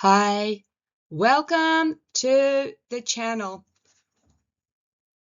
Hi, welcome to the channel.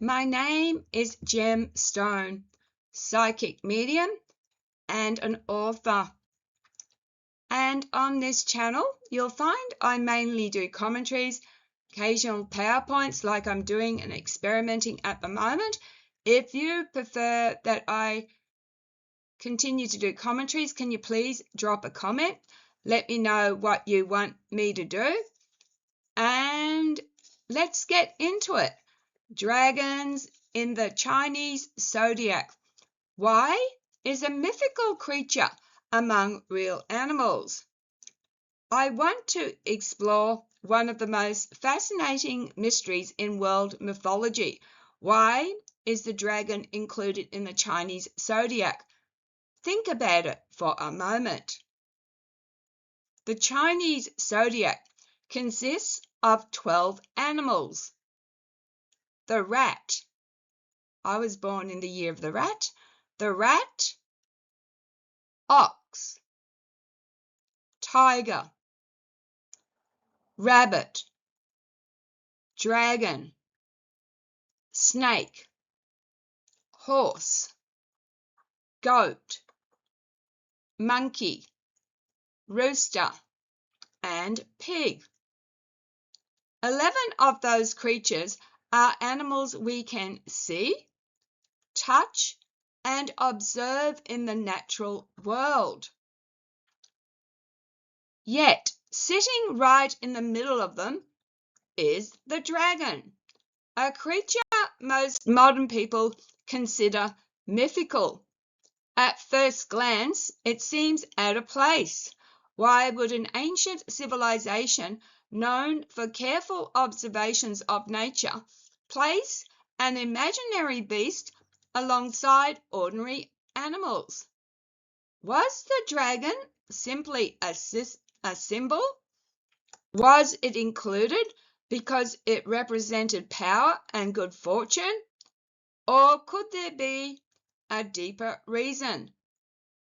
My name is Gem Stone, psychic medium and an author. And on this channel, you'll find I mainly do commentaries, occasional PowerPoints like I'm doing and experimenting at the moment. If you prefer that I continue to do commentaries, can you please drop a comment? Let me know what you want me to do. And let's get into it. Dragons in the Chinese zodiac. Why is a mythical creature among real animals? I want to explore one of the most fascinating mysteries in world mythology. Why is the dragon included in the Chinese zodiac? Think about it for a moment. The Chinese zodiac consists of 12 animals. The rat. I was born in the year of the rat. The rat, ox, tiger, rabbit, dragon, snake, horse, goat, monkey, rooster, and pig. 11 of those creatures are animals we can see, touch, and observe in the natural world. Yet, sitting right in the middle of them is the dragon, a creature most modern people consider mythical. At first glance, it seems out of place. Why would an ancient civilization known for careful observations of nature place an imaginary beast alongside ordinary animals? Was the dragon simply a symbol? Was it included because it represented power and good fortune? Or could there be a deeper reason?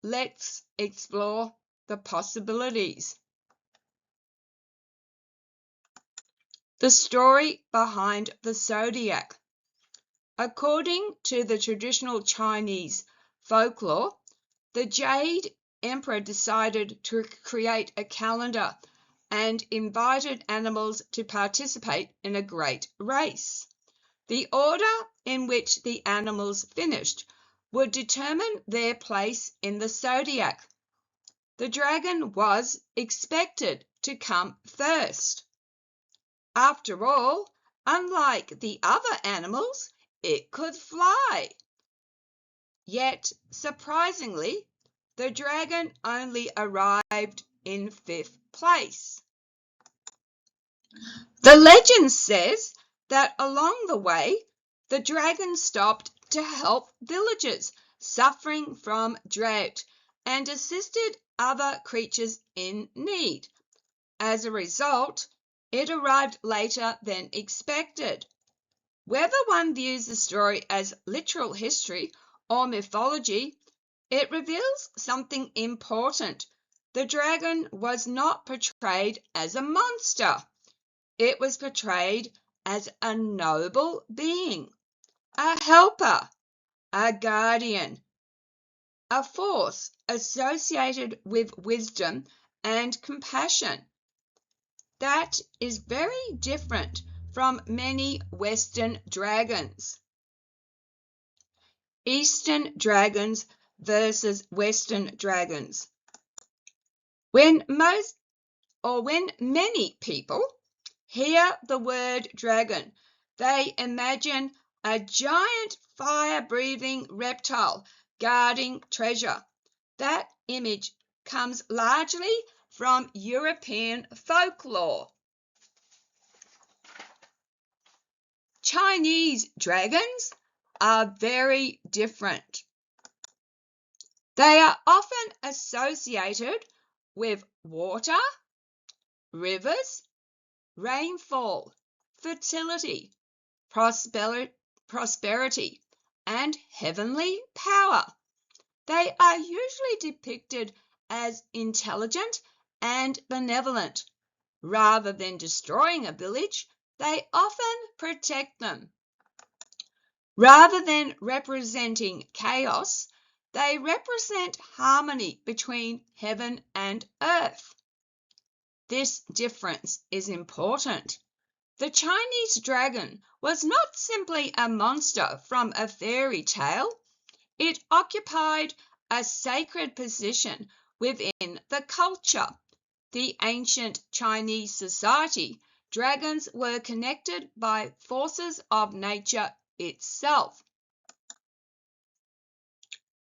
Let's explore the possibilities. The story behind the zodiac. According to the traditional Chinese folklore, the Jade Emperor decided to create a calendar and invited animals to participate in a great race. The order in which the animals finished would determine their place in the zodiac. The dragon was expected to come first. After all, unlike the other animals, it could fly. Yet, surprisingly, the dragon only arrived in 5th place. The legend says that along the way, the dragon stopped to help villagers suffering from drought and assisted other creatures in need. As a result, it arrived later than expected. Whether one views the story as literal history or mythology, it reveals something important. The dragon was not portrayed as a monster. It was portrayed as a noble being, a helper, a guardian, a force associated with wisdom and compassion. That is very different from many Western dragons. Eastern dragons versus Western dragons. When many people hear the word dragon, they imagine a giant fire-breathing reptile guarding treasure. That image comes largely from European folklore. Chinese dragons are very different. They are often associated with water, rivers, rainfall, fertility, prosperity, and heavenly power. They are usually depicted as intelligent and benevolent, Rather than destroying a village, they often protect them. Rather than representing chaos, they represent harmony between heaven and earth. This difference is important. The Chinese dragon was not simply a monster from a fairy tale. It occupied a sacred position within the culture. The ancient Chinese society, dragons were connected by forces of nature itself.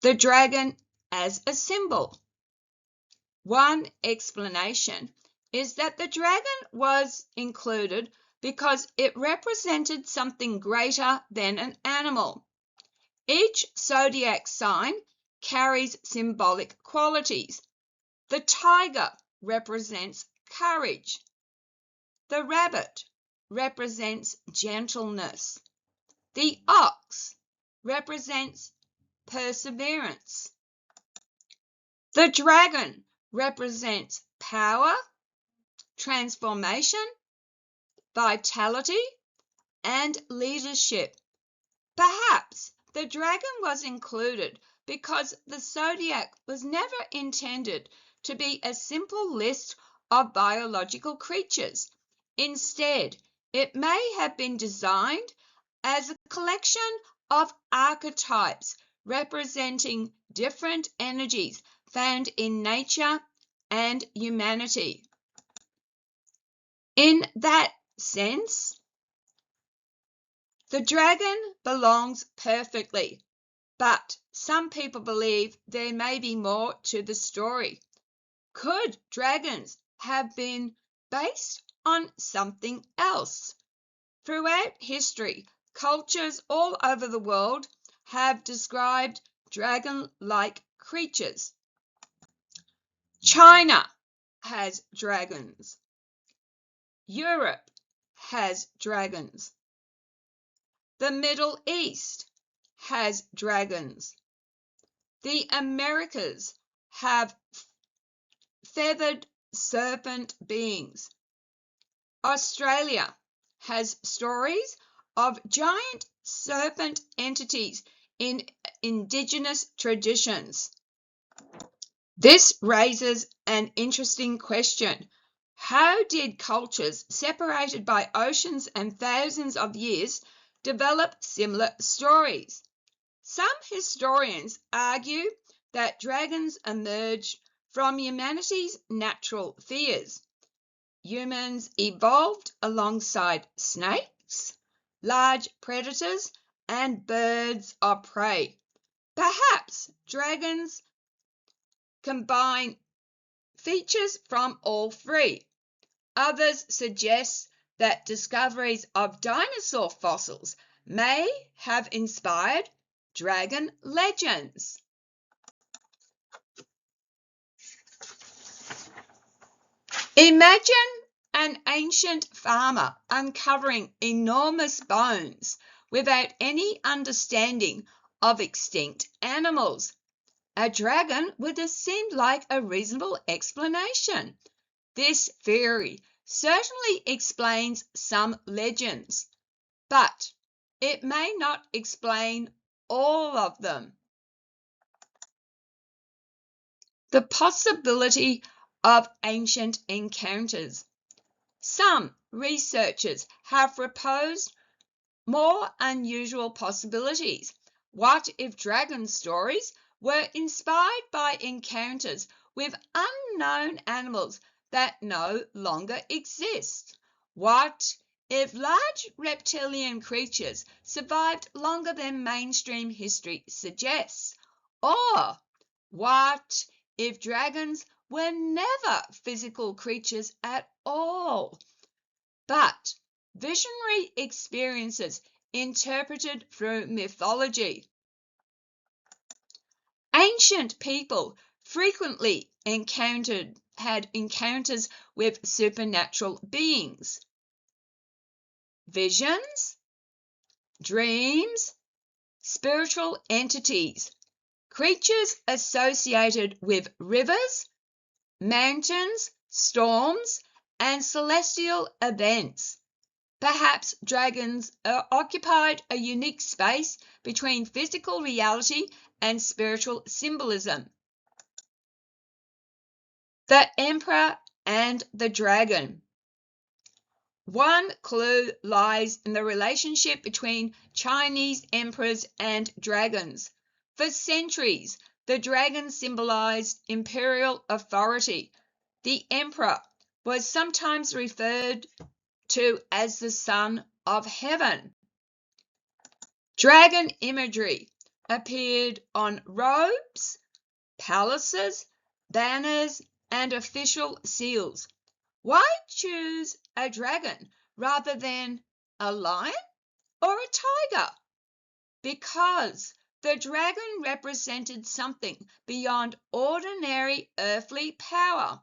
The dragon as a symbol. One explanation is that the dragon was included because it represented something greater than an animal. Each zodiac sign carries symbolic qualities. The tiger represents courage. The rabbit represents gentleness. The ox represents perseverance. The dragon represents power, transformation, vitality, and leadership. Perhaps the dragon was included because the zodiac was never intended to be a simple list of biological creatures. Instead, it may have been designed as a collection of archetypes representing different energies found in nature and humanity. In that sense, the dragon belongs perfectly, but some people believe there may be more to the story. Could dragons have been based on something else? Throughout history, cultures all over the world have described dragon-like creatures. China has dragons. Europe has dragons. The Middle East has dragons. The Americas have feathered serpent beings. Australia has stories of giant serpent entities in indigenous traditions. This raises an interesting question. How did cultures separated by oceans and thousands of years develop similar stories? Some historians argue that dragons emerged from humanity's natural fears. Humans evolved alongside snakes, large predators, and birds of prey. Perhaps dragons combine features from all three. Others suggest that discoveries of dinosaur fossils may have inspired dragon legends. Imagine an ancient farmer uncovering enormous bones without any understanding of extinct animals. A dragon would have seemed like a reasonable explanation. This theory certainly explains some legends, but it may not explain all of them. The possibility of ancient encounters. Some researchers have proposed more unusual possibilities. What if dragon stories were inspired by encounters with unknown animals that no longer exist? What if large reptilian creatures survived longer than mainstream history suggests? Or what if dragons were never physical creatures at all, but visionary experiences interpreted through mythology? Ancient people frequently had encounters with supernatural beings. Visions, dreams, spiritual entities, creatures associated with rivers, mountains, storms, and celestial events. Perhaps dragons occupied a unique space between physical reality and spiritual symbolism. The Emperor and the Dragon. One clue lies in the relationship between Chinese emperors and dragons. For centuries, the dragon symbolized imperial authority. The emperor was sometimes referred to as the son of heaven. Dragon imagery appeared on robes, palaces, banners, and official seals. Why choose a dragon rather than a lion or a tiger? Because the dragon represented something beyond ordinary earthly power.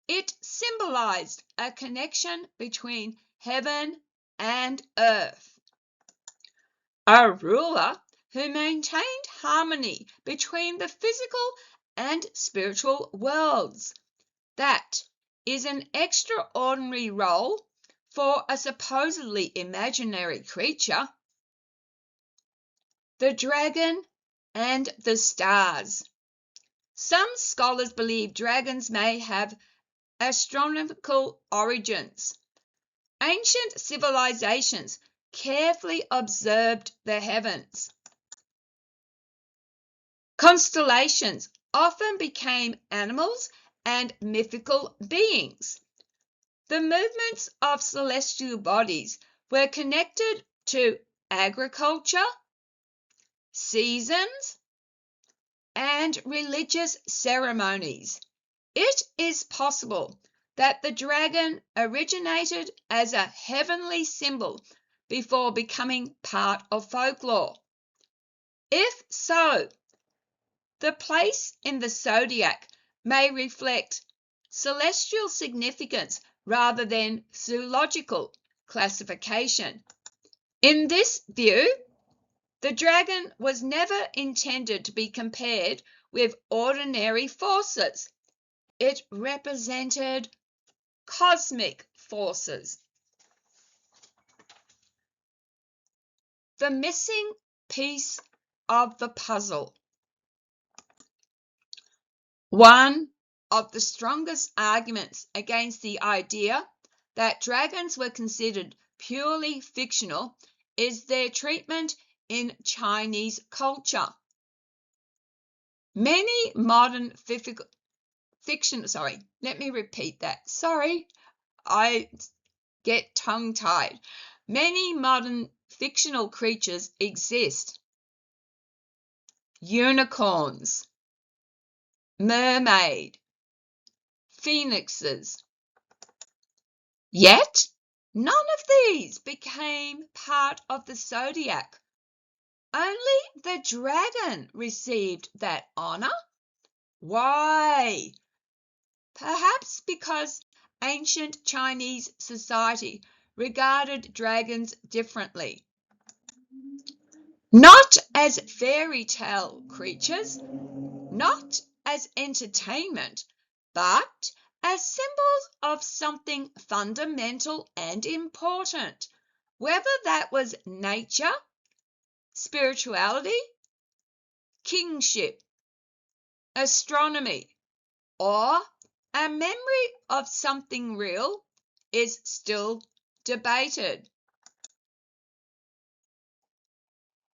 It symbolized a connection between heaven and earth. A ruler who maintained harmony between the physical and spiritual worlds. That is an extraordinary role for a supposedly imaginary creature. The dragon and the stars. Some scholars believe dragons may have astronomical origins. Ancient civilizations carefully observed the heavens. Constellations often became animals and mythical beings. The movements of celestial bodies were connected to agriculture, seasons, and religious ceremonies. It is possible that the dragon originated as a heavenly symbol before becoming part of folklore. If so, the place in the zodiac may reflect celestial significance rather than zoological classification. In this view, the dragon was never intended to be compared with ordinary forces. It represented cosmic forces. The missing piece of the puzzle. One of the strongest arguments against the idea that dragons were considered purely fictional is their treatment in Chinese culture. Many modern I get tongue-tied. Many modern fictional creatures exist. Unicorns, mermaid, phoenixes. Yet, none of these became part of the zodiac. Only the dragon received that honor. Why? Perhaps because ancient Chinese society regarded dragons differently. Not as fairy tale creatures, not as entertainment, but as symbols of something fundamental and important, whether that was nature, spirituality, kingship, astronomy, or a memory of something real is still debated.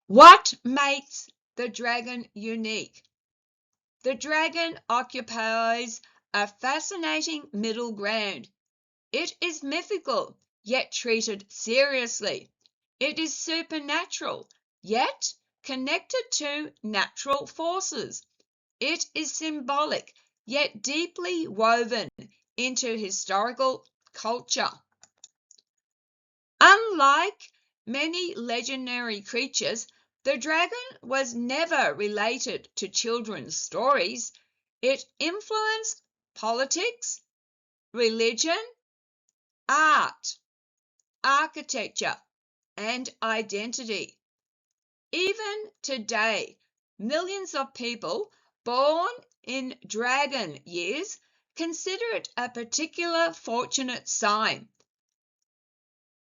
What makes the dragon unique? The dragon occupies a fascinating middle ground. It is mythical, yet treated seriously. It is supernatural, yet connected to natural forces. It is symbolic, yet deeply woven into historical culture. Unlike many legendary creatures, the dragon was never related to children's stories. It influenced politics, religion, art, architecture, and identity. Even today, millions of people born in dragon years consider it a particular fortunate sign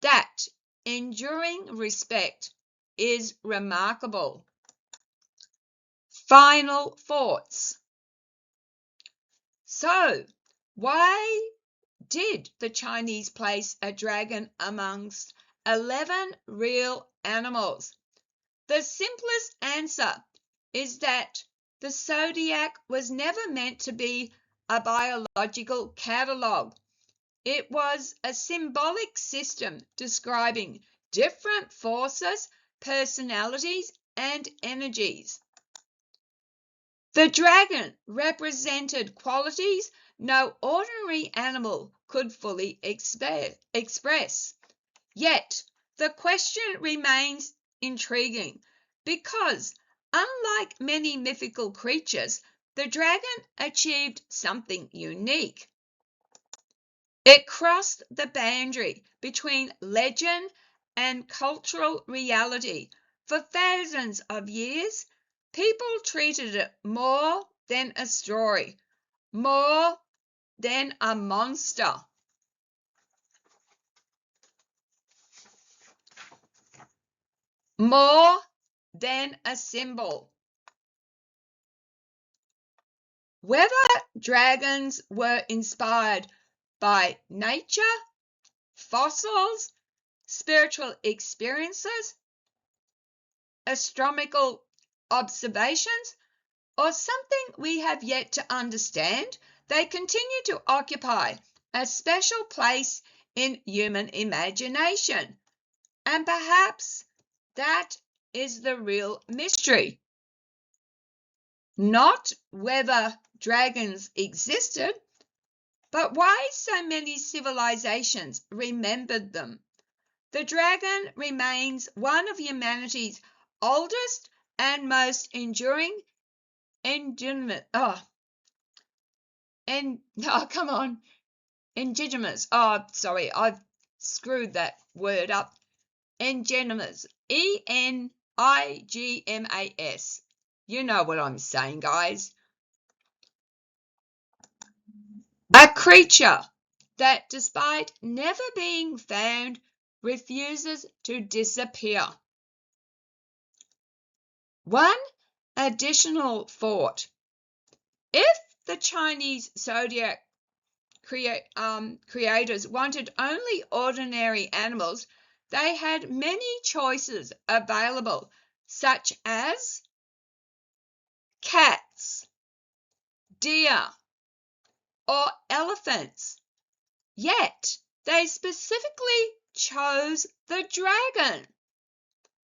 that enduring respect is remarkable. Final thoughts. So, why did the Chinese place a dragon amongst 11 real animals? The simplest answer is that the zodiac was never meant to be a biological catalogue. It was a symbolic system describing different forces, personalities, and energies. The dragon represented qualities no ordinary animal could fully express. Yet, the question remains intriguing because, unlike many mythical creatures, the dragon achieved something unique. It crossed the boundary between legend and cultural reality. For thousands of years, people treated it more than a story, more than a monster. More than a symbol. Whether dragons were inspired by nature, fossils, spiritual experiences, astronomical observations, or something we have yet to understand, they continue to occupy a special place in human imagination. And perhaps that is the real mystery. Not whether dragons existed, but why so many civilizations remembered them. The dragon remains one of humanity's oldest and most enduring indigenous. Indigenous. Sorry, I've screwed that word up. Enigmas. ENIGMAS. You know what I'm saying, guys. A creature that, despite never being found, refuses to disappear. One additional thought. If the Chinese zodiac creators wanted only ordinary animals, they had many choices available, such as cats, deer, or elephants. Yet they specifically chose the dragon.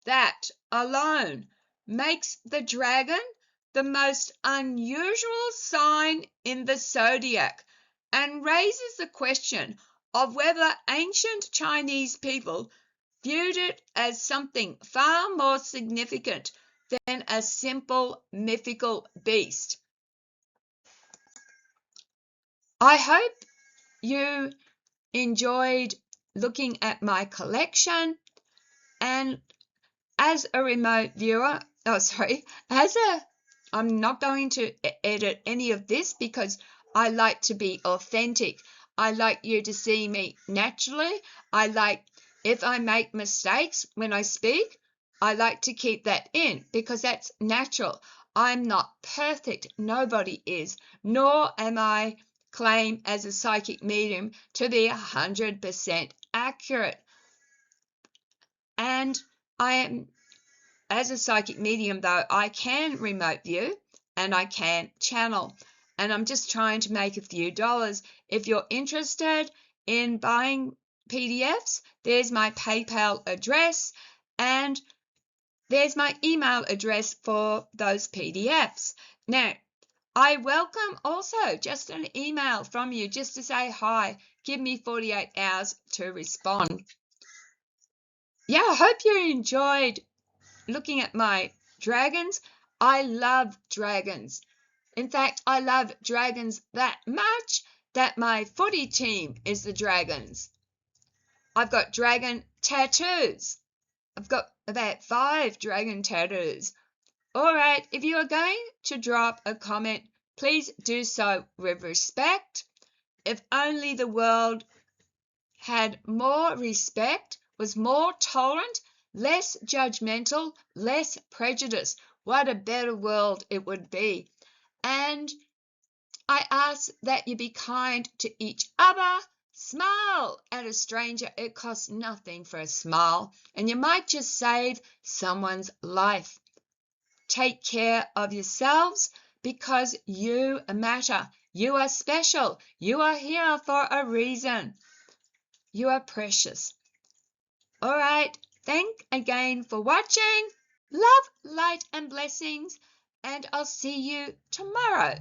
That alone makes the dragon the most unusual sign in the zodiac and raises the question of whether ancient Chinese people viewed it as something far more significant than a simple mythical beast. I hope you enjoyed looking at my collection, and as a remote viewer, I'm not going to edit any of this because I like to be authentic. I like you to see me naturally. If I make mistakes when I speak, I like to keep that in because that's natural. I'm not perfect. Nobody is, nor am I claim as a psychic medium to be 100% accurate. And I am, as a psychic medium though, I can remote view and I can channel. And I'm just trying to make a few dollars. If you're interested in buying PDFs, there's my PayPal address and there's my email address for those PDFs. Now, I welcome also just an email from you just to say hi. Give me 48 hours to respond. Yeah, I hope you enjoyed looking at my dragons. I love dragons. In fact, I love dragons that much that my footy team is the Dragons. I've got dragon tattoos. I've got about 5 dragon tattoos. All right, if you are going to drop a comment, Please do so with respect. If only the world had more respect, was more tolerant, less judgmental, less prejudice, what a better world it would be. And I ask that you be kind to each other. Smile at a stranger. It costs nothing for a smile, and you might just save someone's life. Take care of yourselves because you matter. You are special. You are here for a reason. You are precious. All right. Thank again for watching. Love, light, and blessings, and I'll see you tomorrow.